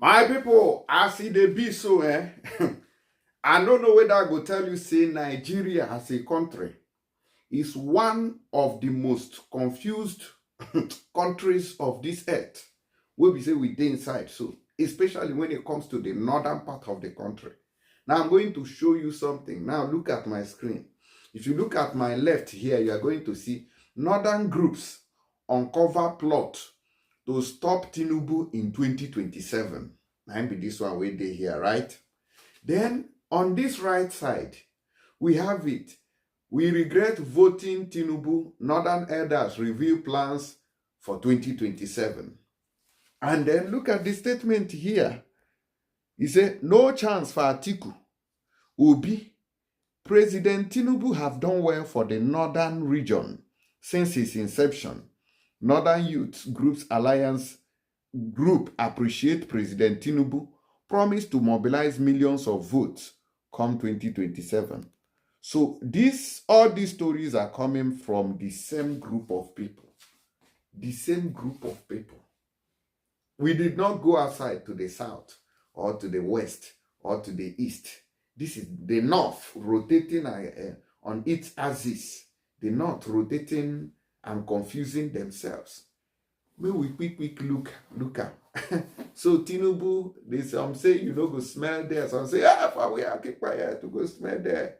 My people, as it dey be so, I don't know whether I go tell you, say Nigeria as a country is one of the most confused countries of this earth. Where we say we dey inside, so especially when it comes to the northern part of the country. Now I'm going to show you something. Now look at my screen. If you look at my left here, you are going to see northern groups uncover plot to stop Tinubu in 2027. Now be this one wey dey here, right? Then on this right side, we have it. We regret voting Tinubu. Northern elders reveal plans for 2027. And then look at the statement here. He said, no chance for Atiku. Obi, President Tinubu have done well for the northern region since its inception. Northern Youth Groups Alliance Group appreciate President Tinubu, promise to mobilize millions of votes come 2027. So all these stories are coming from the same group of people. The same group of people. We did not go outside to the south or to the west or to the east. This is the north rotating on its axis. The north rotating and confusing themselves. May we quick look at. So Tinubu, they some say you know go smell there. Some say we are keep quiet to go smell there.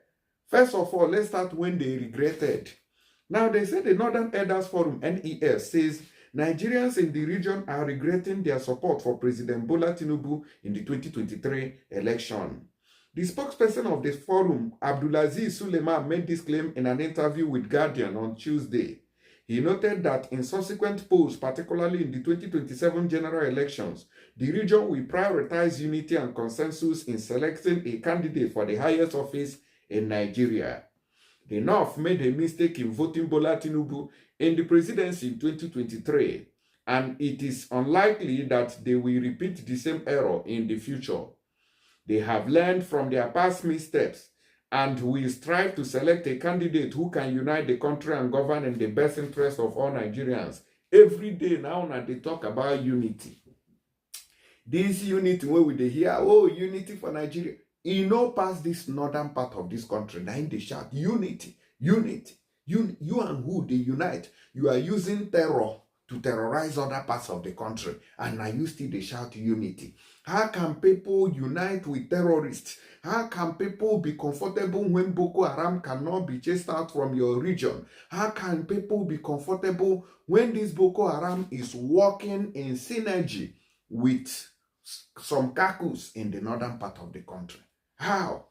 First of all, let's start when they regretted. Now they say the Northern Elders Forum (NES) says Nigerians in the region are regretting their support for President Bola Tinubu in the 2023 election. The spokesperson of the forum, Abdulaziz Suleiman, made this claim in an interview with Guardian on Tuesday. He noted that in subsequent polls, particularly in the 2027 general elections, the region will prioritize unity and consensus in selecting a candidate for the highest office in Nigeria. The North made a mistake in voting Bola Tinubu in the presidency in 2023, and it is unlikely that they will repeat the same error in the future. They have learned from their past missteps and will strive to select a candidate who can unite the country and govern in the best interest of all Nigerians. Every day now they talk about unity. This unity where we hear, oh, unity for Nigeria. You know, past this northern part of this country, now they shout, unity, unity. You and who they unite? You are using terror to terrorize other parts of the country. And now you still they shout unity. How can people unite with terrorists? How can people be comfortable when Boko Haram cannot be chased out from your region? How can people be comfortable when this Boko Haram is working in synergy with some kakus in the northern part of the country? How?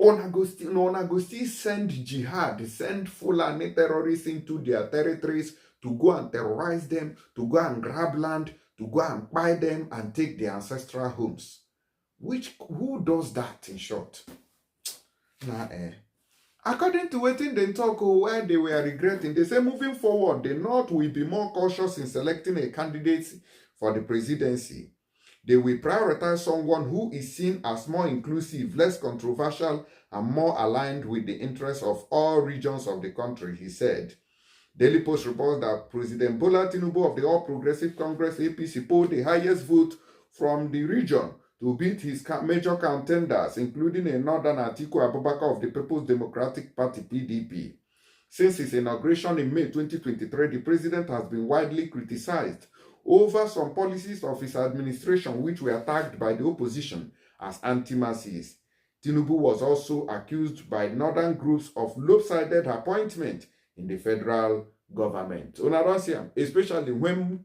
Ona go still send jihad, send Fulani terrorists into their territories to go and terrorize them, to go and grab land, to go and buy them and take their ancestral homes. Who does that in short? According to what they talk where they were regretting, they say moving forward, the North will be more cautious in selecting a candidate for the presidency. They will prioritize someone who is seen as more inclusive, less controversial, and more aligned with the interests of all regions of the country, he said. Daily Post reports that President Bola Tinubu of the All Progressive Congress APC polled the highest vote from the region to beat his major contenders, including a northern Atiku Abubakar of the People's Democratic Party (PDP). Since his inauguration in May 2023, the president has been widely criticized over some policies of his administration which were tagged by the opposition as anti-masses. Tinubu was also accused by northern groups of lopsided appointment in the federal government. Especially when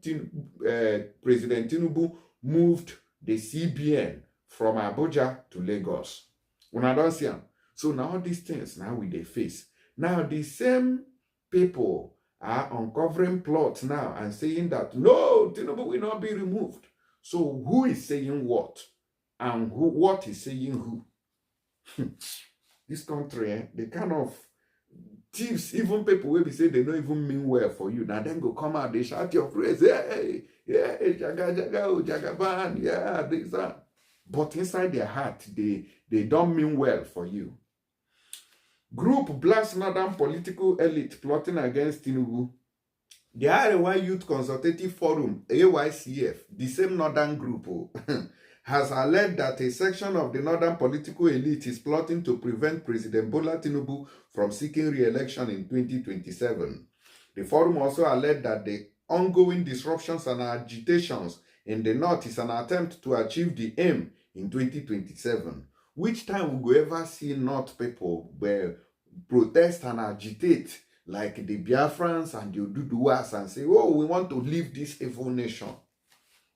President Tinubu moved the CBN from Abuja to Lagos. So now all these things now we they face. Now the same people are uncovering plots now and saying that no, Tinubu will not be removed. So who is saying what? And what is saying who? This country, the kind of thieves, even people will be saying they don't even mean well for you. Now then go come out, they shout your praise, hey, yeah, jaga, jagaban, yeah, this, that. But inside their heart, they don't mean well for you. Group blasts northern political elite plotting against Tinubu. The Arewa Youth Consultative Forum, AYCF, the same northern group, has alleged that a section of the northern political elite is plotting to prevent President Bola Tinubu from seeking re-election in 2027. The forum also alleged that the ongoing disruptions and agitations in the north is an attempt to achieve the aim in 2027. Which time will we ever see north people protest and agitate like the Biafrans and the Oduduwas and say, oh, we want to leave this evil nation?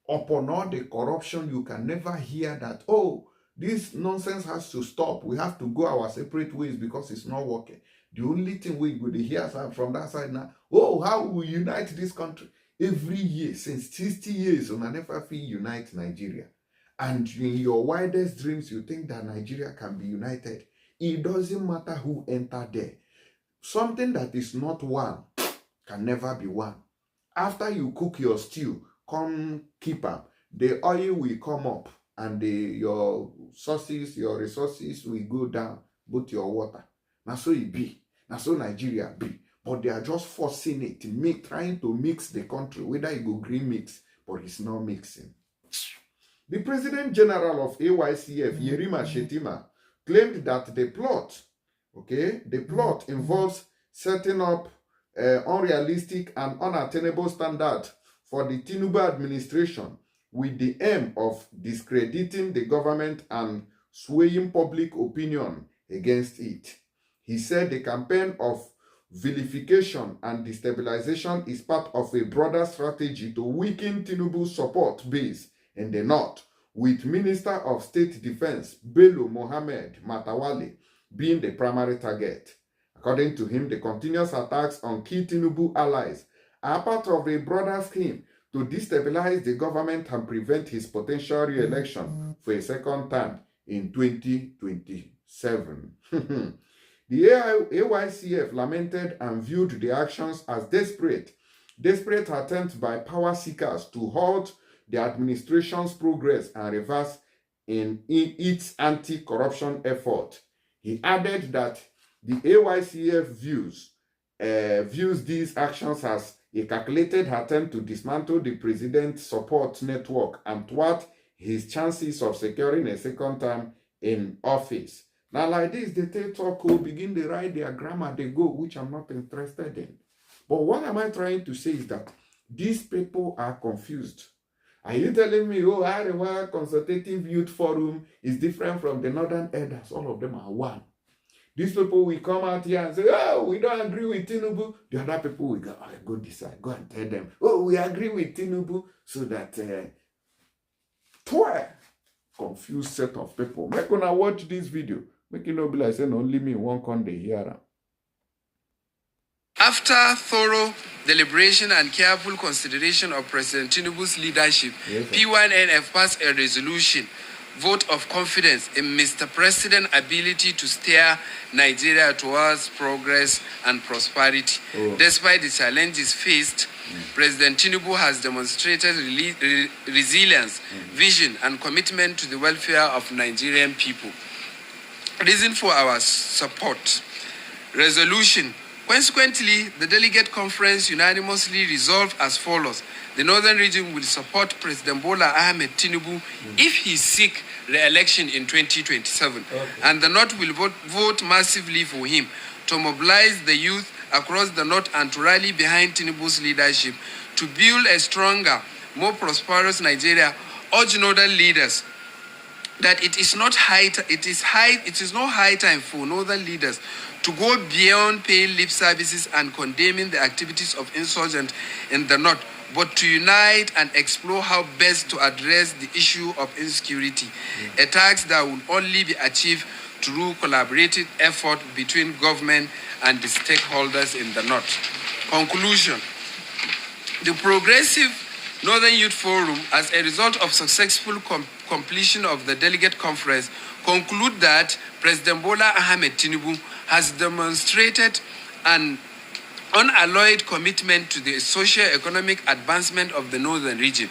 Upon all the corruption, you can never hear that, oh, this nonsense has to stop. We have to go our separate ways because it's not working. The only thing we would hear from that side now, oh, how we unite this country? Every year, since 60 years, on an FFE unite Nigeria. And in your wildest dreams, you think that Nigeria can be united. It doesn't matter who entered there. Something that is not one can never be one. After you cook your stew, come keep up. The oil will come up and your sources, your resources will go down, both your water. Now so it be. Now so Nigeria be. But they are just forcing it, trying to mix the country, whether it go green mix, but it's not mixing. The President General of AYCF, Yerima Shetima, claimed that the plot involves setting up unrealistic and unattainable standards for the Tinubu administration with the aim of discrediting the government and swaying public opinion against it. He said the campaign of vilification and destabilization is part of a broader strategy to weaken Tinubu's support base in the north, with Minister of State Defense Bello Mohammed Matawale being the primary target. According to him, the continuous attacks on key Tinubu allies are part of a broader scheme to destabilize the government and prevent his potential re-election for a second term in 2027. The AYCF lamented and viewed the actions as desperate attempts by power seekers to halt the administration's progress and reverse in its anti-corruption effort. He added that the AYCF views these actions as a calculated attempt to dismantle the president's support network and thwart his chances of securing a second term in office. Now, like this, the talk will begin to write their grammar, they go, which I'm not interested in. But what am I trying to say is that these people are confused. Are you telling me, oh, Arewa Consultative Youth Forum is different from the Northern Elders? All of them are one. These people will come out here and say, oh, we don't agree with Tinubu. The other people will go, oh, go decide, go and tell them, oh, we agree with Tinubu, so that confused set of people. Make una watch this video. Make it not be like saying only me one con dey hear. After thorough deliberation and careful consideration of President Tinubu's leadership, yes, P1NF passed a resolution, vote of confidence in Mr. President's ability to steer Nigeria towards progress and prosperity. Oh. Despite the challenges faced, President Tinubu has demonstrated resilience, vision, and commitment to the welfare of Nigerian people. Reason for our support. Resolution. Consequently, the delegate conference unanimously resolved as follows. The Northern region will support President Bola Ahmed Tinubu if he seeks re-election in 2027. Okay. And the North will vote massively for him to mobilize the youth across the North and to rally behind Tinubu's leadership to build a stronger, more prosperous Nigeria. Urge Northern leaders that it is not high time for Northern leaders to go beyond paying lip services and condemning the activities of insurgents in the North, but to unite and explore how best to address the issue of insecurity, a task that will only be achieved through collaborative effort between government and the stakeholders in the North. Conclusion. The Progressive Northern Youth Forum, as a result of successful completion of the delegate conference, conclude that President Bola Ahmed Tinubu has demonstrated an unalloyed commitment to the socio-economic advancement of the Northern region.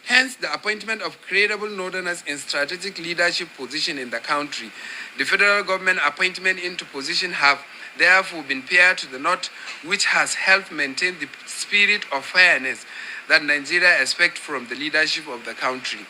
Hence, the appointment of credible Northerners in strategic leadership position in the country. The federal government appointment into position have therefore been paired to the North, which has helped maintain the spirit of fairness that Nigeria expects from the leadership of the country.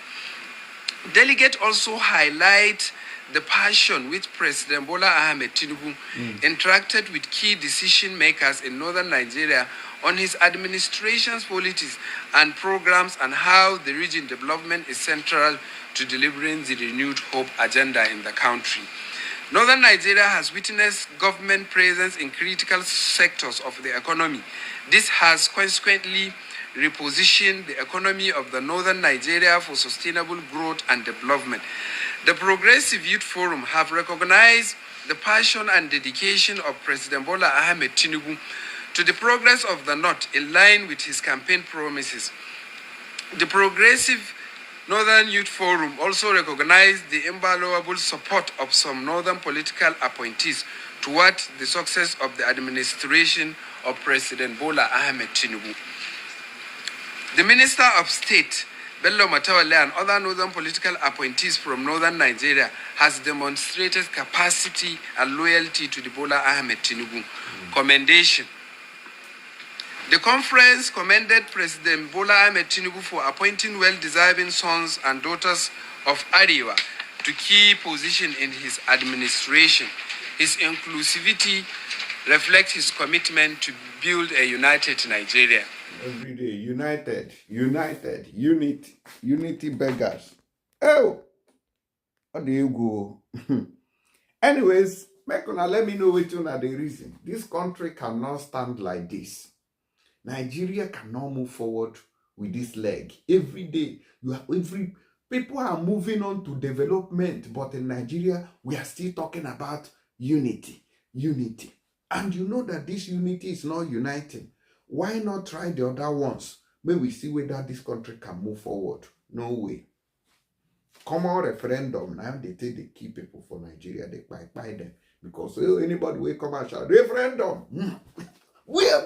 Delegates also highlight the passion which President Bola Ahmed Tinubu interacted with key decision makers in northern Nigeria on his administration's policies and programs and how the region development is central to delivering the renewed hope agenda in the country. Northern Nigeria has witnessed government presence in critical sectors of the economy. This has consequently repositioned the economy of the northern Nigeria for sustainable growth and development. The Progressive Youth Forum have recognized the passion and dedication of President Bola Ahmed Tinubu to the progress of the North in line with his campaign promises. The Progressive Northern Youth Forum also recognized the invaluable support of some northern political appointees toward the success of the administration of President Bola Ahmed Tinubu. The Minister of State, Bello Matawalle, and other northern political appointees from northern Nigeria has demonstrated capacity and loyalty to the Bola Ahmed Tinubu. Commendation. The conference commended President Bola Ahmed Tinubu for appointing well-deserving sons and daughters of Arewa to key positions in his administration. His inclusivity reflects his commitment to build a united Nigeria. Every day, unity beggars. Oh, how do you go? Anyways, Mekona, let me know which one are the reason. This country cannot stand like this. Nigeria cannot move forward with this leg. Every day, people are moving on to development, but in Nigeria, we are still talking about unity. And you know that this unity is not uniting. Why not try the other ones? May we see whether this country can move forward. No way. Common referendum, now they take the key people for Nigeria, they buy them. Because anybody will come and shout, referendum. We are.